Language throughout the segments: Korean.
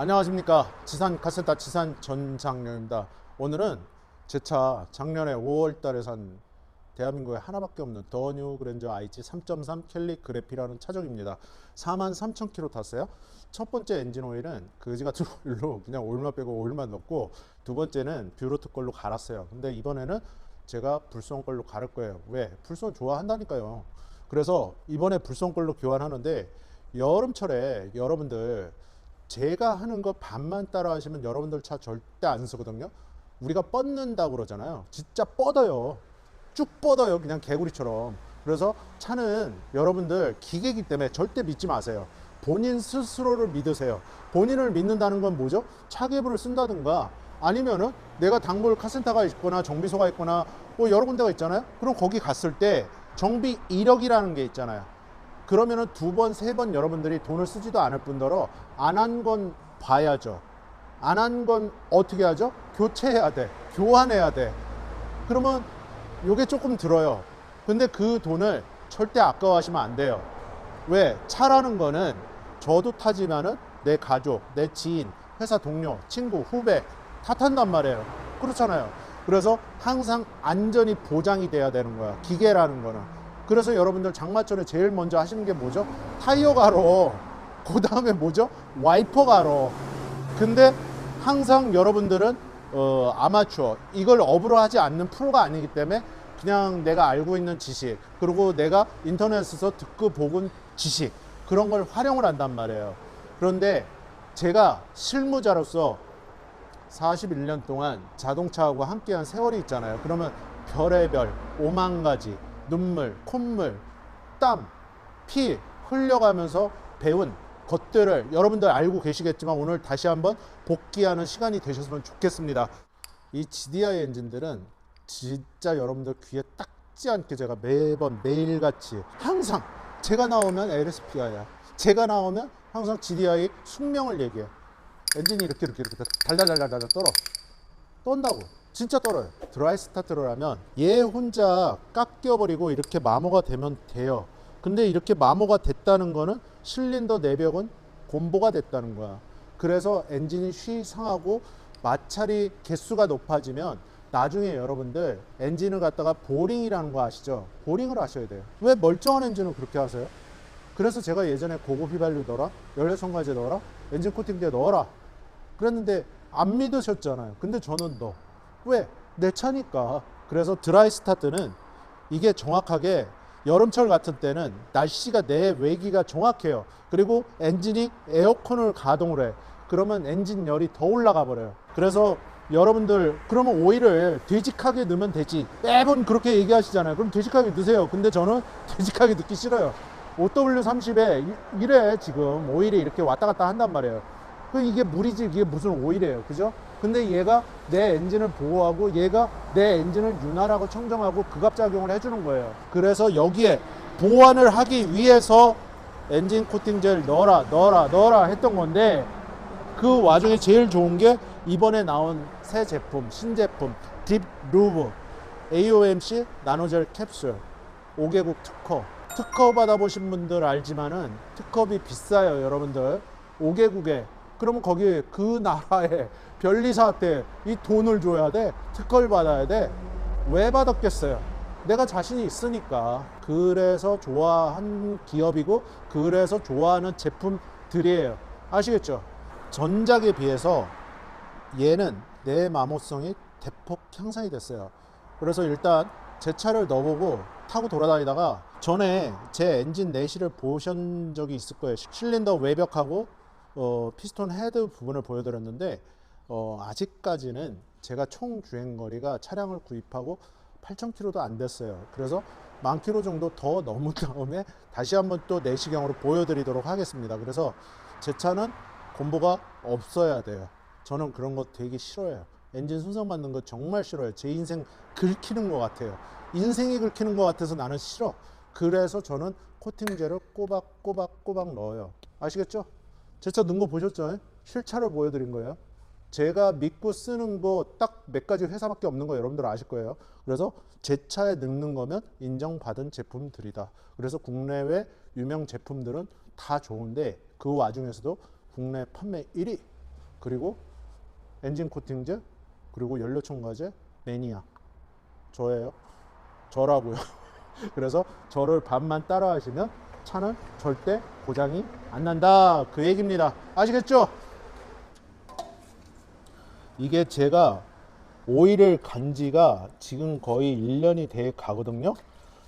안녕하십니까. 지산 카센터 지산 전장렬입니다. 오늘은 제 차 작년에 5월 달에 산 대한민국에 하나밖에 없는 더 뉴 그랜저 IG 3.3 캘리 그래피라는 차종입니다. 43,000km 탔어요. 첫 번째 엔진 오일은 그지 같은 오일로 그냥 오일만 빼고 오일만 넣고, 두 번째는 뷰로트 걸로 갈았어요. 근데 이번에는 제가 불송 걸로 갈을 거예요. 왜? 불송 좋아한다니까요. 그래서 이번에 불송 걸로 교환하는데, 여름철에 여러분들 제가 하는 거 반만 따라 하시면 여러분들 차 절대 안 쓰거든요. 우리가 뻗는다고 그러잖아요. 진짜 뻗어요. 쭉 뻗어요. 그냥 개구리처럼. 그래서 차는 여러분들 기계이기 때문에 절대 믿지 마세요. 본인 스스로를 믿으세요. 본인을 믿는다는 건 뭐죠? 차계부를 쓴다든가, 아니면은 내가 단골 카센터가 있거나 정비소가 있거나 뭐 여러 군데가 있잖아요. 그럼 거기 갔을 때 정비 이력이라는 게 있잖아요. 그러면은 두 번, 세 번 여러분들이 돈을 쓰지도 않을 뿐더러 안 한 건 봐야죠. 안 한 건 어떻게 하죠? 교체해야 돼. 교환해야 돼. 그러면 요게 조금 들어요. 근데 그 돈을 절대 아까워하시면 안 돼요. 왜? 차라는 거는 저도 타지만은 내 가족, 내 지인, 회사 동료, 친구, 후배 다 탄단 말이에요. 그렇잖아요. 그래서 항상 안전이 보장이 돼야 되는 거야. 기계라는 거는. 그래서 여러분들 장마철에 제일 먼저 하시는 게 뭐죠? 타이어 가로. 그 다음에 뭐죠? 와이퍼 가로. 근데 항상 여러분들은 아마추어, 이걸 업으로 하지 않는 프로가 아니기 때문에 그냥 내가 알고 있는 지식, 그리고 내가 인터넷에서 듣고 보은 지식, 그런 걸 활용을 한단 말이에요. 그런데 제가 실무자로서 41년 동안 자동차하고 함께한 세월이 있잖아요. 그러면 별의별 5만 가지 눈물, 콧물, 땀, 피 흘려가면서 배운 것들을 여러분들 알고 계시겠지만 오늘 다시 한번 복귀하는 시간이 되셨으면 좋겠습니다. 이 GDI 엔진들은 진짜 여러분들 귀에 딱지 않게 제가 매번 매일같이 항상 제가 나오면 LSPI야. 제가 나오면 항상 GDI 숙명을 얘기해. 엔진이 이렇게 달달달달달 떤다고. 진짜 떨어요. 드라이 스타트를 하면 얘 혼자 깎여버리고 이렇게 마모가 되면 돼요. 근데 이렇게 마모가 됐다는 거는 실린더 내벽은 곰보가 됐다는 거야. 그래서 엔진이 쉬 상하고 마찰이 개수가 높아지면 나중에 여러분들 엔진을 갖다가 보링이라는 거 아시죠? 보링을 하셔야 돼요. 왜 멀쩡한 엔진을 그렇게 하세요? 그래서 제가 예전에 고급 휘발유 넣어라, 연료 첨가제 넣어라, 엔진 코팅제 넣어라 그랬는데 안 믿으셨잖아요. 근데 저는 넣어. 왜? 내 차니까. 그래서 드라이 스타트는 이게 정확하게 여름철 같은 때는 날씨가 내 외기가 정확해요. 그리고 엔진이 에어컨을 가동을 해. 그러면 엔진 열이 더 올라가 버려요. 그래서 여러분들 그러면 오일을 되직하게 넣으면 되지, 매번 그렇게 얘기하시잖아요. 그럼 되직하게 넣으세요. 근데 저는 되직하게 넣기 싫어요. OW30에 이래 지금 오일이 이렇게 왔다 갔다 한단 말이에요. 이게 물이지 이게 무슨 오일이에요. 그죠? 근데 얘가 내 엔진을 보호하고 얘가 내 엔진을 윤활하고 청정하고 극압작용을 해주는 거예요. 그래서 여기에 보완을 하기 위해서 엔진 코팅제를 넣어라 했던 건데, 그 와중에 제일 좋은 게 이번에 나온 새 제품, 신제품 딥 루브 AOMC 나노젤 캡슐 5개국 특허 받아보신 분들 알지만은 특허비 비싸요. 여러분들 5개국에 그러면 거기 그 나라의 변리사한테 이 돈을 줘야 돼. 특허를 받아야 돼. 왜 받았겠어요? 내가 자신이 있으니까. 그래서 좋아한 기업이고 그래서 좋아하는 제품들이에요. 아시겠죠? 전작에 비해서 얘는 내 마모성이 대폭 향상이 됐어요. 그래서 일단 제 차를 넣어보고 타고 돌아다니다가 전에 제 엔진 내실을 보신 적이 있을 거예요. 실린더 외벽하고 피스톤 헤드 부분을 보여드렸는데 아직까지는 제가 총 주행거리가 차량을 구입하고 8,000km도 안 됐어요. 그래서 10,000km 정도 더 넘은 다음에 다시 한번 또 내시경으로 보여드리도록 하겠습니다. 그래서 제 차는 곰보가 없어야 돼요. 저는 그런 거 되게 싫어해요. 엔진 손상 받는 거 정말 싫어요. 제 인생 긁히는 것 같아요. 인생이 긁히는 것 같아서 나는 싫어. 그래서 저는 코팅제를 꼬박꼬박 넣어요. 아시겠죠? 제 차 넣은 거 보셨죠? 실차를 보여드린 거예요. 제가 믿고 쓰는 거 딱 몇 가지 회사밖에 없는 거 여러분들 아실 거예요. 그래서 제 차에 넣는 거면 인정받은 제품들이다. 그래서 국내외 유명 제품들은 다 좋은데 그 와중에서도 국내 판매 1위 그리고 엔진 코팅제, 그리고 연료 첨가제, 매니아. 저예요. 저라고요. 그래서 저를 반만 따라 하시면 차는 절대 고장이 안 난다. 그 얘기입니다. 아시겠죠? 이게 제가 오일을 간 지가 지금 거의 1년이 돼 가거든요.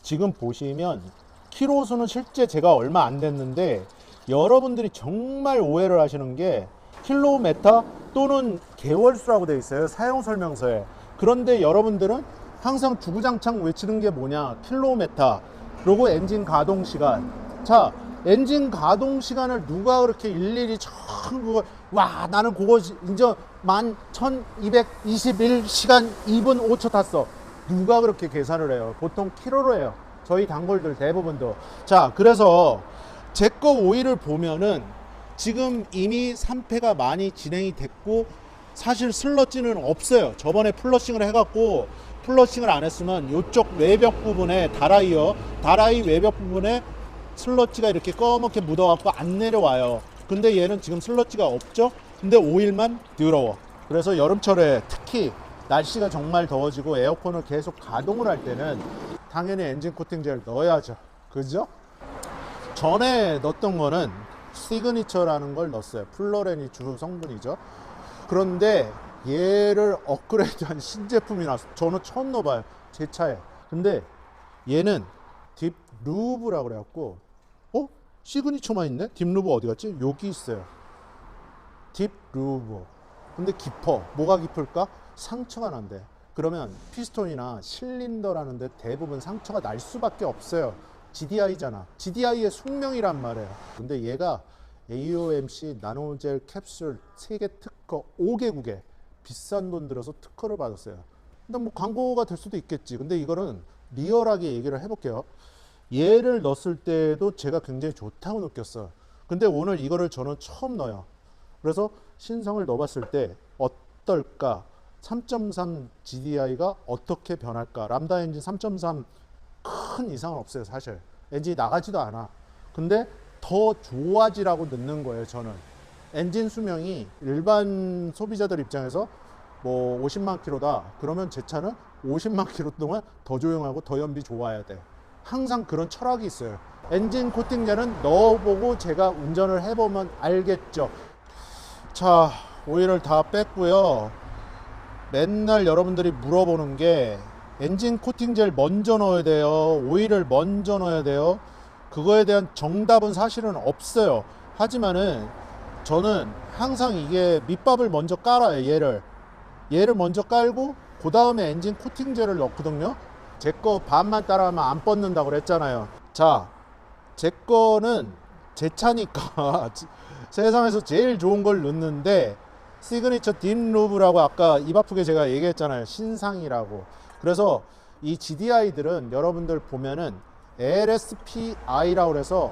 지금 보시면 키로수는 실제 제가 얼마 안 됐는데, 여러분들이 정말 오해를 하시는 게 킬로미터 또는 개월수라고 되어 있어요, 사용 설명서에. 그런데 여러분들은 항상 주구장창 외치는 게 뭐냐, 킬로미터 그리고 엔진 가동 시간. 자, 엔진 가동 시간을 누가 그렇게 일일이 그걸, 와 나는 그거 이제 11,221시간 2분 5초 탔어, 누가 그렇게 계산을 해요? 보통 킬로로 해요, 저희 단골들 대부분도. 자, 그래서 제 거 오일을 보면은 지금 이미 3폐가 많이 진행이 됐고, 사실 슬러지는 없어요. 저번에 플러싱을 해갖고, 플러싱을 안 했으면 이쪽 외벽 부분에 다라이 외벽 부분에 슬러지가 이렇게 검게 묻어갖고 안 내려와요. 근데 얘는 지금 슬러지가 없죠. 근데 오일만 더러워. 그래서 여름철에 특히 날씨가 정말 더워지고 에어컨을 계속 가동을 할 때는 당연히 엔진 코팅제를 넣어야죠. 그죠? 전에 넣었던 거는 시그니처라는 걸 넣었어요. 플러렌이 주 성분이죠. 그런데 얘를 업그레이드한 신제품이 나왔어요. 저는 처음 넣어봐요, 제 차에. 근데 얘는 딥루브라고 그래갖고, 시그니처만 있네? 딥루브 어디 갔지? 여기 있어요. 딥루브. 근데 깊어. 뭐가 깊을까? 상처가 난대. 그러면 피스톤이나 실린더라는 데 대부분 상처가 날 수밖에 없어요. GDI잖아. GDI의 숙명이란 말이에요. 근데 얘가 AOMC 나노젤 캡슐 3개 특허 5개국에 비싼 돈 들어서 특허를 받았어요. 근데 뭐 광고가 될 수도 있겠지. 근데 이거는 리얼하게 얘기를 해볼게요. 얘를 넣었을 때도 제가 굉장히 좋다고 느꼈어요. 근데 오늘 이거를 저는 처음 넣어요. 그래서 신성을 넣어봤을 때 어떨까? 3.3 GDI가 어떻게 변할까? 람다 엔진 3.3 큰 이상은 없어요, 사실. 엔진이 나가지도 않아. 근데 더 좋아지라고 넣는 거예요, 저는. 엔진 수명이 일반 소비자들 입장에서 뭐 50만 킬로다. 그러면 제 차는 50만 킬로 동안 더 조용하고 더 연비 좋아야 돼. 항상 그런 철학이 있어요. 엔진 코팅제는 넣어보고 제가 운전을 해보면 알겠죠. 자, 오일을 다 뺐고요. 맨날 여러분들이 물어보는 게 엔진 코팅제를 먼저 넣어야 돼요, 오일을 먼저 넣어야 돼요? 그거에 대한 정답은 사실은 없어요. 하지만은 저는 항상 이게 밑밥을 먼저 깔아요. 얘를 먼저 깔고 그 다음에 엔진 코팅제를 넣거든요. 제 거 반만 따라하면 안 뻗는다고 그랬잖아요. 자, 제 거는 제 차니까 세상에서 제일 좋은 걸 넣는데, 시그니처 딥루브라고 아까 입 아프게 제가 얘기했잖아요, 신상이라고. 그래서 이 GDI들은 여러분들 보면은 LSPI라고 해서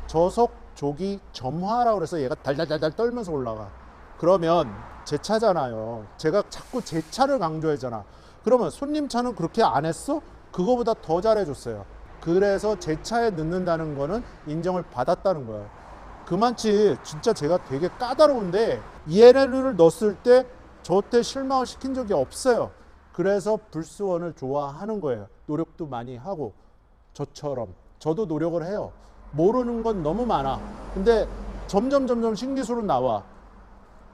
저속 조기 점화라고 해서 얘가 달달달달 떨면서 올라가. 그러면 제 차잖아요. 제가 자꾸 제 차를 강조하잖아. 그러면 손님 차는 그렇게 안 했어? 그거보다 더 잘해줬어요. 그래서 제 차에 넣는다는 거는 인정을 받았다는 거예요. 그만치 진짜 제가 되게 까다로운데 얘를 넣었을 때 저한테 실망을 시킨 적이 없어요. 그래서 불스원을 좋아하는 거예요. 노력도 많이 하고. 저처럼 저도 노력을 해요. 모르는 건 너무 많아. 근데 점점 신기술은 나와.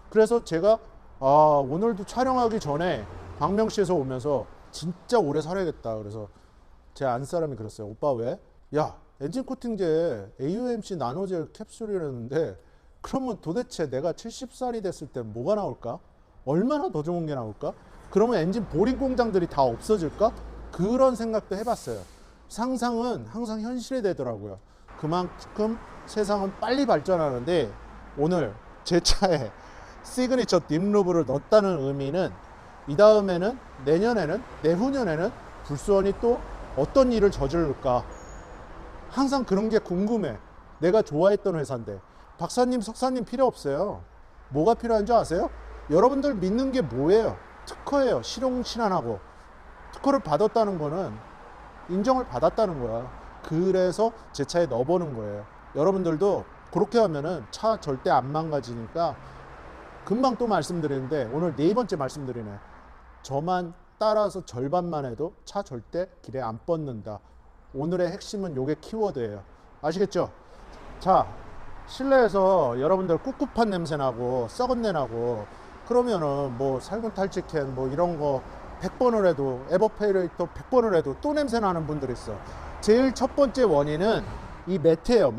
그래서 제가 오늘도 촬영하기 전에 광명시에서 오면서 진짜 오래 살아야겠다. 그래서 제 안사람이 그랬어요. 오빠 왜? 야, 엔진 코팅제 AOMC 나노젤 캡슐이라는데 그러면 도대체 내가 70살이 됐을 때 뭐가 나올까? 얼마나 더 좋은 게 나올까? 그러면 엔진 보링 공장들이 다 없어질까? 그런 생각도 해봤어요. 상상은 항상 현실이 되더라고요. 그만큼 세상은 빨리 발전하는데, 오늘 제 차에 시그니처 딥루브를 넣었다는 의미는 이 다음에는 내년에는, 내후년에는 불스원이 또 어떤 일을 저지를까? 항상 그런 게 궁금해. 내가 좋아했던 회사인데. 박사님, 석사님 필요 없어요. 뭐가 필요한 줄 아세요? 여러분들 믿는 게 뭐예요? 특허예요. 실용신안하고. 특허를 받았다는 거는 인정을 받았다는 거야. 그래서 제 차에 넣어보는 거예요. 여러분들도 그렇게 하면은 차 절대 안 망가지니까 금방 또 말씀드리는데 오늘 네 번째 말씀드리네. 저만 따라서 절반만 해도 차 절대 길에 안 뻗는다. 오늘의 핵심은 요게 키워드예요. 아시겠죠? 자, 실내에서 여러분들 꿉꿉한 냄새 나고 썩은 내 나고 그러면은 뭐 살균 탈취캔 뭐 이런 거 100번을 해도 에버페이레이터 100번을 해도 또 냄새 나는 분들 있어. 제일 첫 번째 원인은 이 매트예요.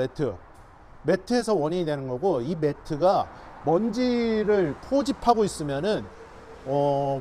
매트에서 원인이 되는 거고, 이 매트가 먼지를 포집하고 있으면은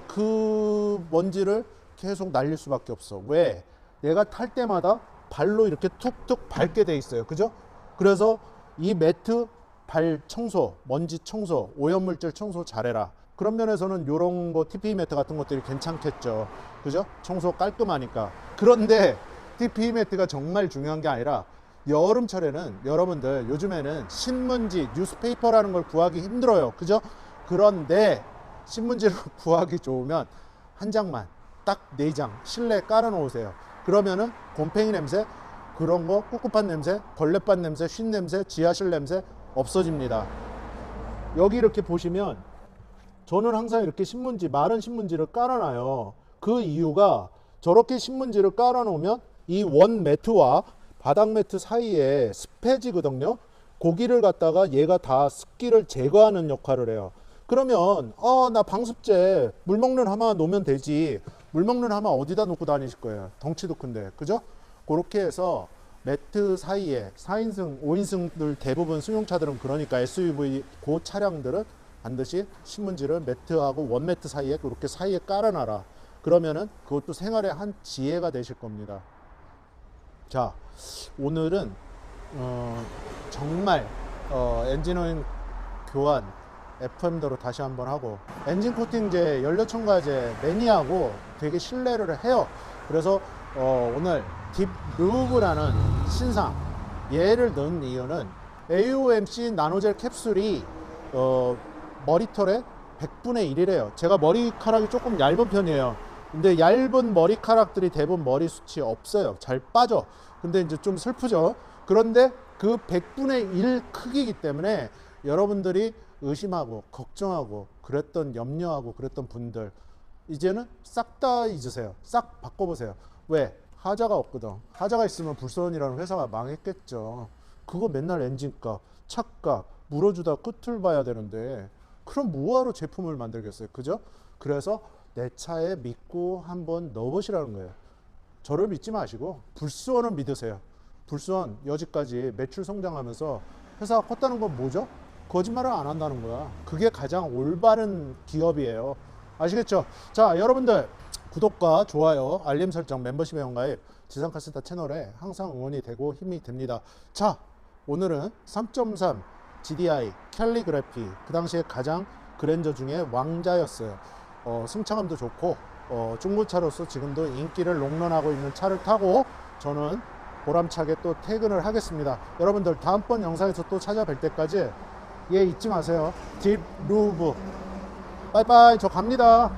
그 먼지를 계속 날릴 수밖에 없어. 왜? 내가 탈 때마다 발로 이렇게 툭툭 밟게 돼 있어요. 그죠? 그래서 이 매트 발 청소, 먼지 청소, 오염물질 청소 잘해라. 그런 면에서는 요런 거 TPE 매트 같은 것들이 괜찮겠죠. 그죠? 청소 깔끔하니까. 그런데 TPE 매트가 정말 중요한 게 아니라 여름철에는 여러분들 요즘에는 신문지, 뉴스페이퍼라는 걸 구하기 힘들어요. 그죠? 그런데 신문지를 구하기 좋으면 한 장만 딱 4장 실내에 깔아 놓으세요. 그러면은 곰팡이 냄새, 그런 거, 꿉꿉한 냄새, 걸레밭 냄새, 쉰 냄새, 지하실 냄새 없어집니다. 여기 이렇게 보시면 저는 항상 이렇게 신문지, 마른 신문지를 깔아놔요. 그 이유가 저렇게 신문지를 깔아놓으면 이 원 매트와 바닥 매트 사이에 습해지거든요. 고기를 갖다가 얘가 다 습기를 제거하는 역할을 해요. 그러면 나 방습제 물 먹는 하마 놓으면 되지. 물 먹는 하마 어디다 놓고 다니실 거예요? 덩치도 큰데. 그죠? 그렇게 해서 매트 사이에 4인승, 5인승들 대부분 승용차들은 그러니까 SUV 고 차량들은 반드시 신문지를 매트하고 원매트 사이에 그렇게 사이에 깔아놔라. 그러면은 그것도 생활의 한 지혜가 되실 겁니다. 자, 오늘은 정말 엔진오일 교환 FM대로 다시 한번 하고, 엔진 코팅제, 연료 첨가제 매니아하고 되게 신뢰를 해요. 그래서 오늘 딥 루브라는 신상 얘를 넣은 이유는 AOMC 나노젤 캡슐이 머리털의 100분의 1이래요. 제가 머리카락이 조금 얇은 편이에요. 근데 얇은 머리카락들이 대부분 머리숱이 없어요. 잘 빠져. 근데 이제 좀 슬프죠. 그런데 그 100분의 1 크기이기 때문에 여러분들이 의심하고 걱정하고 그랬던, 염려하고 그랬던 분들 이제는 싹 다 잊으세요. 싹 바꿔보세요. 왜? 하자가 없거든. 하자가 있으면 불선이라는 회사가 망했겠죠. 그거 맨날 엔진값, 차값 물어주다 끝을 봐야 되는데 그럼 뭐하러 제품을 만들겠어요? 그죠? 그래서 내 차에 믿고 한번 넣어보시라는 거예요. 저를 믿지 마시고 불수원을 믿으세요. 불수원 여지까지 매출 성장하면서 회사가 컸다는 건 뭐죠? 거짓말을 안 한다는 거야. 그게 가장 올바른 기업이에요. 아시겠죠? 자, 여러분들 구독과 좋아요, 알림 설정, 멤버십 회원가입 지상카세타 채널에 항상 응원이 되고 힘이 됩니다. 자, 오늘은 3.3 GDI 캘리그래피, 그 당시에 가장 그랜저 중에 왕자였어요. 승차감도 좋고 중고차로서 지금도 인기를 롱런하고 있는 차를 타고 저는 보람차게 또 퇴근을 하겠습니다. 여러분들 다음번 영상에서 또 찾아뵐 때까지 잊지 마세요. 딥 루브. 빠이빠이. 저 갑니다.